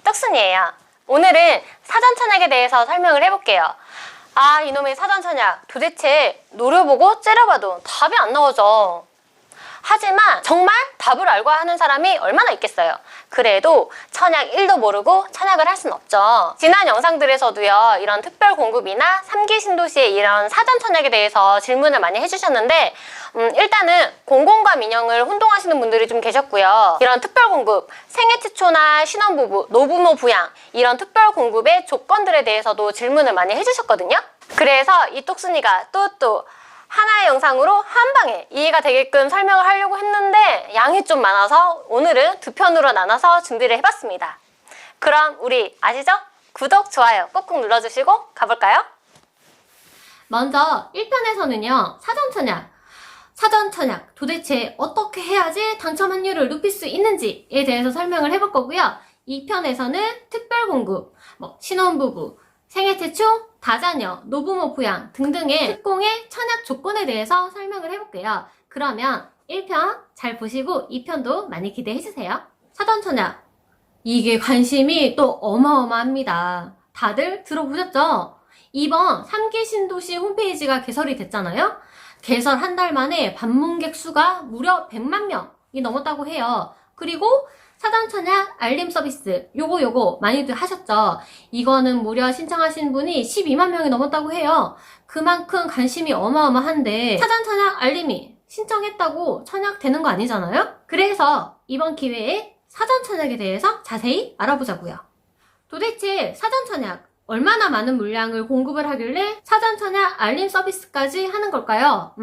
떡순이에요. 오늘은 사전천약에 대해서 설명을 해볼게요. 아, 이놈의 사전천약 도대체 노려보고 째려봐도 답이 안 나오죠. 하지만 정말 답을 알고 하는 사람이 얼마나 있겠어요. 그래도 천약 1도 모르고 천약을 할 순 없죠. 지난 영상들에서도요, 이런 특별 공급이나 3기 신도시의 이런 사전천약에 대해서 질문을 많이 해주셨는데 일단은 공공과 민영을 혼동하시는 분들이 좀 계셨고요. 이런 특별 공급, 생애 최초나 신혼부부, 노부모 부양 이런 특별 공급의 조건들에 대해서도 질문을 많이 해주셨거든요. 그래서 이 똑순이가 또 하나의 영상으로 한 방에 이해가 되게끔 설명을 하려고 했는데 양이 좀 많아서 오늘은 두 편으로 나눠서 준비를 해봤습니다. 그럼 우리 아시죠? 구독, 좋아요 꼭꼭 눌러주시고 가볼까요? 먼저 1편에서는요, 사전천약 도대체 어떻게 해야지 당첨 확률을 높일 수 있는지에 대해서 설명을 해볼 거고요. 2편에서는 특별공급, 신혼부부, 생애 최초, 다자녀, 노부모 부양 등등의 특공의 천약 조건에 대해서 설명을 해볼게요. 그러면 1편 잘 보시고 2편도 많이 기대해주세요. 사전천약, 이게 관심이 또 어마어마합니다. 다들 들어보셨죠? 이번 3기 신도시 홈페이지가 개설이 됐잖아요. 개설 한 달 만에 방문객 수가 무려 100만 명이 넘었다고 해요. 그리고 사전천약 알림 서비스 요거 많이들 하셨죠? 이거는 무려 신청하신 분이 12만 명이 넘었다고 해요. 그만큼 관심이 어마어마한데 사전천약 알림이 신청했다고 천약되는 거 아니잖아요? 그래서 이번 기회에 사전천약에 대해서 자세히 알아보자고요. 도대체 사전천약 얼마나 많은 물량을 공급을 하길래 사전천약 알림 서비스까지 하는 걸까요?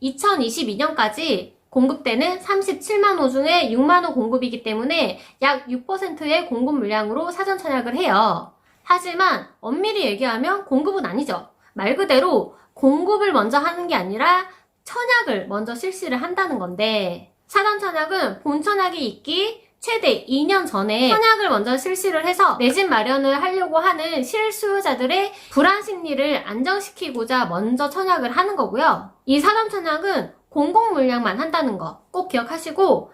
2022년까지 공급되는 37만 호 중에 6만 호 공급이기 때문에 약 6%의 공급 물량으로 사전천약을 해요. 하지만 엄밀히 얘기하면 공급은 아니죠. 말 그대로 공급을 먼저 하는 게 아니라 천약을 먼저 실시를 한다는 건데, 사전천약은 본천약이 있기 최대 2년 전에 천약을 먼저 실시를 해서 내 집 마련을 하려고 하는 실수요자들의 불안 심리를 안정시키고자 먼저 천약을 하는 거고요. 이 사전천약은 공공 물량만 한다는 거 꼭 기억하시고,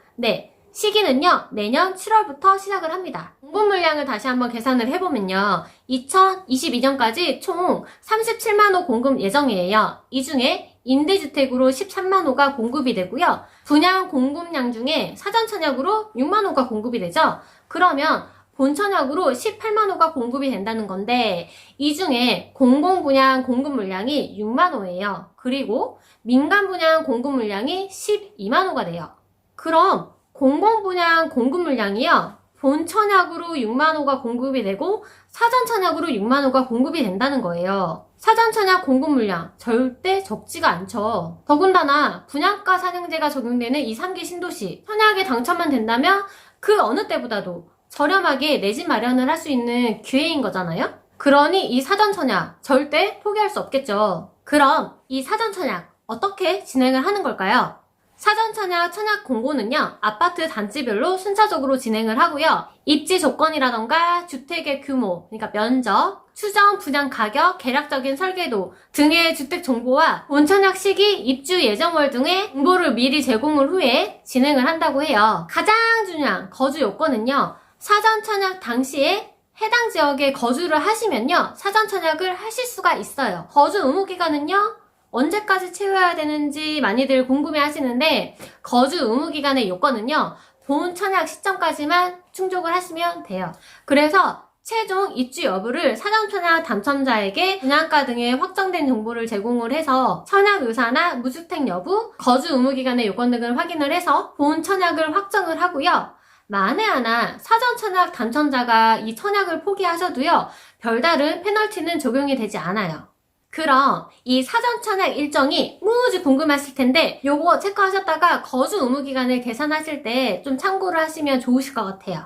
시기는요, 내년 7월부터 시작을 합니다. 공급 물량을 다시 한번 계산을 해보면요, 2022년까지 총 37만 호 공급 예정이에요. 이 중에 임대주택으로 13만 호가 공급이 되고요. 분양 공급량 중에 사전천약으로 6만 호가 공급이 되죠. 그러면 본천약으로 18만 호가 공급이 된다는 건데, 이 중에 공공분양 공급 물량이 6만 호예요. 그리고 민간 분양 공급 물량이 12만 호가 돼요. 그럼 공공분양 공급 물량이요, 본천약으로 6만 호가 공급이 되고 사전천약으로 6만 호가 공급이 된다는 거예요. 사전천약 공급 물량 절대 적지가 않죠. 더군다나 분양가 상향제가 적용되는 이 3기 신도시 천약에 당첨만 된다면 그 어느 때보다도 저렴하게 내 집 마련을 할 수 있는 기회인 거잖아요. 그러니 이 사전천약 절대 포기할 수 없겠죠. 그럼 이 사전천약 어떻게 진행을 하는 걸까요? 사전천약 천약 공고는요, 아파트 단지별로 순차적으로 진행을 하고요. 입지 조건이라던가 주택의 규모, 그러니까 면적, 추정 분양 가격, 계략적인 설계도 등의 주택 정보와 본천약 시기, 입주 예정월 등의 정보를 미리 제공을 후에 진행을 한다고 해요. 가장 중요한 거주 요건은요, 사전천약 당시에 해당 지역에 거주를 하시면요, 사전천약을 하실 수가 있어요. 거주 의무 기간은요, 언제까지 채워야 되는지 많이들 궁금해 하시는데, 거주 의무 기간의 요건은요, 본천약 시점까지만 충족을 하시면 돼요. 그래서 최종 입주 여부를 사전천약 당첨자에게 분양가 등의 확정된 정보를 제공을 해서 천약 의사나 무주택 여부, 거주 의무 기간의 요건 등을 확인을 해서 본천약을 확정을 하고요. 만에 하나 사전천약 당첨자가 이 천약을 포기하셔도요, 별다른 페널티는 적용이 되지 않아요. 그럼 이 사전천약 일정이 무지 궁금하실 텐데, 요거 체크하셨다가 거주 의무 기간을 계산하실 때 좀 참고를 하시면 좋으실 것 같아요.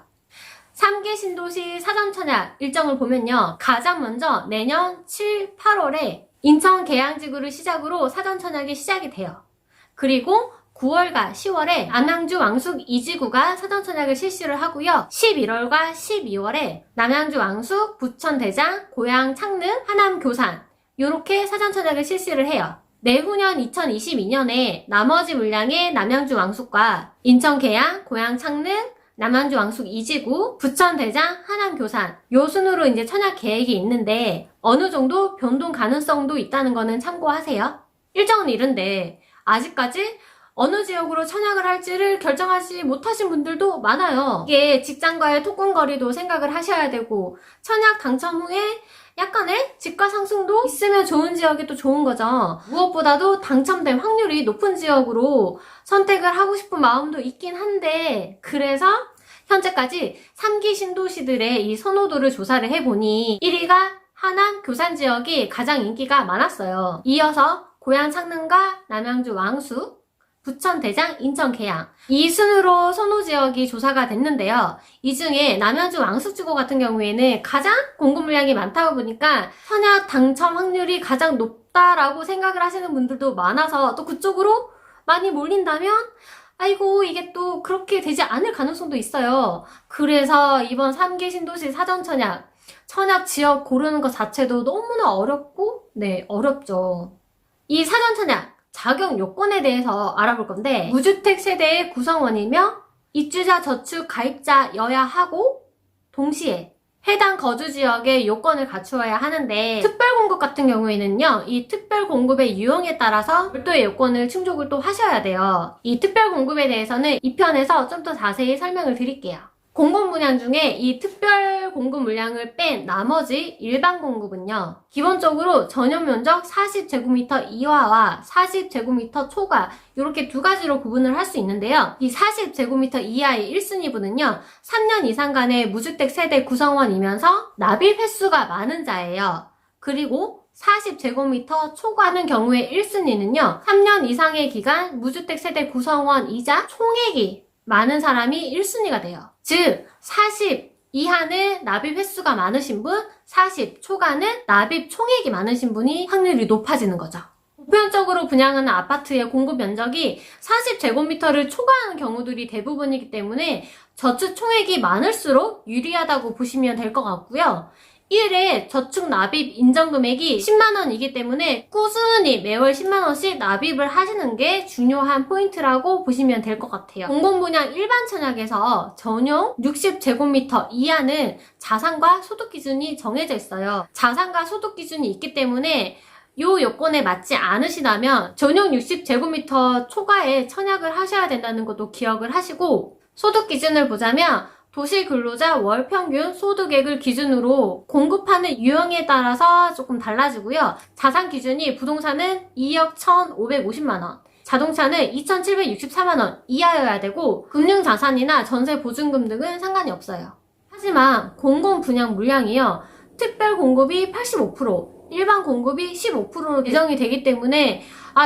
3기 신도시 사전천약 일정을 보면요, 가장 먼저 내년 7, 8월에 인천 계양지구를 시작으로 사전천약이 시작이 돼요. 그리고 9월과 10월에 남양주 왕숙 2지구가 사전천약을 실시를 하고요. 11월과 12월에 남양주 왕숙, 부천 대장, 고양 창릉, 하남 교산 요렇게 사전천약을 실시를 해요. 내후년 2022년에 나머지 물량의 남양주 왕숙과 인천 계양, 고양 창릉, 남양주 왕숙 2지구, 부천 대장, 하남 교산 요 순으로 이제 청약 계획이 있는데 어느 정도 변동 가능성도 있다는 거는 참고하세요. 일정은 이른데 아직까지 어느 지역으로 청약을 할지를 결정하지 못하신 분들도 많아요. 이게 직장과의 토큰거리도 생각을 하셔야 되고 청약 당첨 후에 약간의 집가 상승도 있으면 좋은 지역이 또 좋은 거죠. 무엇보다도 당첨된 확률이 높은 지역으로 선택을 하고 싶은 마음도 있긴 한데 그래서 현재까지 3기 신도시들의 이 선호도를 조사를 해보니 1위가 하남 교산 지역이 가장 인기가 많았어요. 이어서 고양 창릉과 남양주 왕숙, 부천 대장, 인천 계양 이 순으로 선호 지역이 조사가 됐는데요. 이 중에 남양주 왕숙지구 같은 경우에는 가장 공급 물량이 많다고 보니까 청약 당첨 확률이 가장 높다라고 생각을 하시는 분들도 많아서 또 그쪽으로 많이 몰린다면 아이고 이게 또 그렇게 되지 않을 가능성도 있어요. 그래서 이번 3기 신도시 사전 청약 지역 고르는 것 자체도 너무나 어렵고 어렵죠. 이 사전 청약 자격 요건에 대해서 알아볼 건데 무주택 세대의 구성원이며 입주자 저축 가입자여야 하고 동시에 해당 거주 지역의 요건을 갖추어야 하는데 특별공급 같은 경우에는요. 이 특별공급의 유형에 따라서 별도의 요건을 충족을 또 하셔야 돼요. 이 특별공급에 대해서는 2편에서 좀 더 자세히 설명을 드릴게요. 공급 물량 중에 이 특별 공급 물량을 뺀 나머지 일반 공급은요. 기본적으로 전용 면적 40제곱미터 이하와 40제곱미터 초과 이렇게 두 가지로 구분을 할 수 있는데요. 이 40제곱미터 이하의 1순위분은요. 3년 이상간의 무주택 세대 구성원이면서 납입 횟수가 많은 자예요. 그리고 40제곱미터 초과하는 경우의 1순위는요. 3년 이상의 기간 무주택 세대 구성원이자 총액이 많은 사람이 1순위가 돼요. 즉, 40 이하는 납입 횟수가 많으신 분, 40 초과는 납입 총액이 많으신 분이 확률이 높아지는 거죠. 보편적으로 분양하는 아파트의 공급 면적이 40제곱미터를 초과하는 경우들이 대부분이기 때문에 저축 총액이 많을수록 유리하다고 보시면 될 것 같고요. 1회 저축 납입 인정 금액이 10만원이기 때문에 꾸준히 매월 10만원씩 납입을 하시는 게 중요한 포인트라고 보시면 될 것 같아요. 공공분양 일반 청약에서 전용 60제곱미터 이하는 자산과 소득 기준이 정해져 있어요. 자산과 소득 기준이 있기 때문에 요 요건에 맞지 않으시다면 전용 60제곱미터 초과에 청약을 하셔야 된다는 것도 기억을 하시고 소득 기준을 보자면 도시근로자 월평균 소득액을 기준으로 공급하는 유형에 따라서 조금 달라지고요. 자산 기준이 부동산은 2억 1,550만원, 자동차는 2,764만원 이하여야 되고 금융자산이나 전세보증금 등은 상관이 없어요. 하지만 공공분양 물량이요. 특별 공급이 85%, 일반 공급이 15%로 배정이 되기 때문에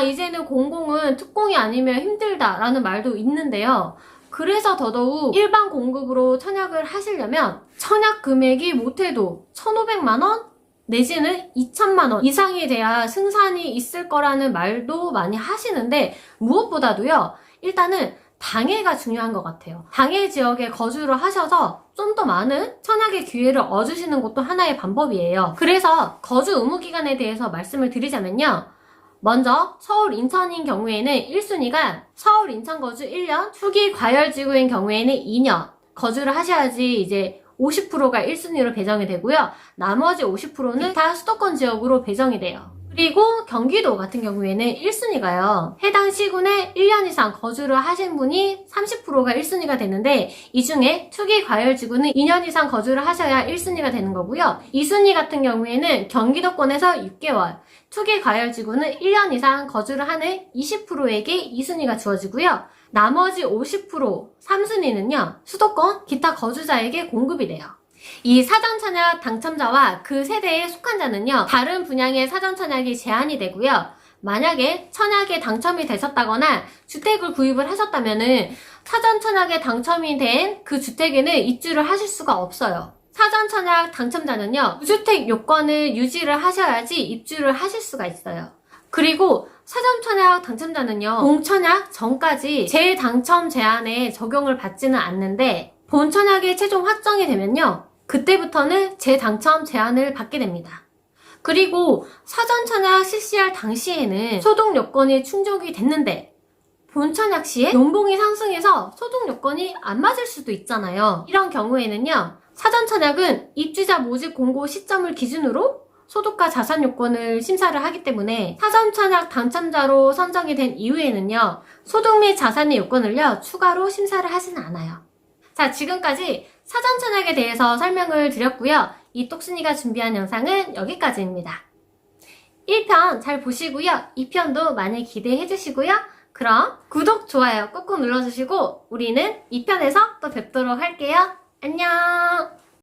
이제는 공공은 특공이 아니면 힘들다라는 말도 있는데요. 그래서 더더욱 일반 공급으로 청약을 하시려면 청약 금액이 못해도 1,500만원 내지는 2,000만원 이상이 돼야 승산이 있을 거라는 말도 많이 하시는데 무엇보다도요. 일단은 당해가 중요한 것 같아요. 당해 지역에 거주를 하셔서 좀 더 많은 청약의 기회를 얻으시는 것도 하나의 방법이에요. 그래서 거주 의무 기간에 대해서 말씀을 드리자면요. 먼저 서울 인천인 경우에는 1순위가 서울 인천 거주 1년, 후기 과열지구인 경우에는 2년 거주를 하셔야지 이제 50%가 1순위로 배정이 되고요. 나머지 50%는 다 수도권 지역으로 배정이 돼요. 그리고 경기도 같은 경우에는 1순위가요. 해당 시군에 1년 이상 거주를 하신 분이 30%가 1순위가 되는데 이 중에 투기 과열지구는 2년 이상 거주를 하셔야 1순위가 되는 거고요. 2순위 같은 경우에는 경기도권에서 6개월, 투기 과열지구는 1년 이상 거주를 하는 20%에게 2순위가 주어지고요. 나머지 50%, 3순위는요. 수도권, 기타 거주자에게 공급이 돼요. 이 사전청약 당첨자와 그 세대에 속한 자는요. 다른 분양의 사전청약이 제한이 되고요. 만약에 청약에 당첨이 되셨다거나 주택을 구입을 하셨다면은 사전청약에 당첨이 된 그 주택에는 입주를 하실 수가 없어요. 사전청약 당첨자는요. 무주택 요건을 유지를 하셔야지 입주를 하실 수가 있어요. 그리고 사전청약 당첨자는요. 공청약 전까지 재당첨 제한에 적용을 받지는 않는데 본청약이 최종 확정이 되면요. 그때부터는 재당첨 제한을 받게 됩니다. 그리고 사전청약 실시할 당시에는 소득 요건이 충족이 됐는데 본청약 시에 연봉이 상승해서 소득 요건이 안 맞을 수도 있잖아요. 이런 경우에는요, 사전청약은 입주자 모집 공고 시점을 기준으로 소득과 자산 요건을 심사를 하기 때문에 사전청약 당첨자로 선정이 된 이후에는요, 소득 및 자산의 요건을요, 추가로 심사를 하지는 않아요. 자, 지금까지 사전청약에 대해서 설명을 드렸고요. 이 똑순이가 준비한 영상은 여기까지입니다. 1편 잘 보시고요. 2편도 많이 기대해 주시고요. 그럼 구독, 좋아요 꾹꾹 눌러주시고 우리는 2편에서 또 뵙도록 할게요. 안녕!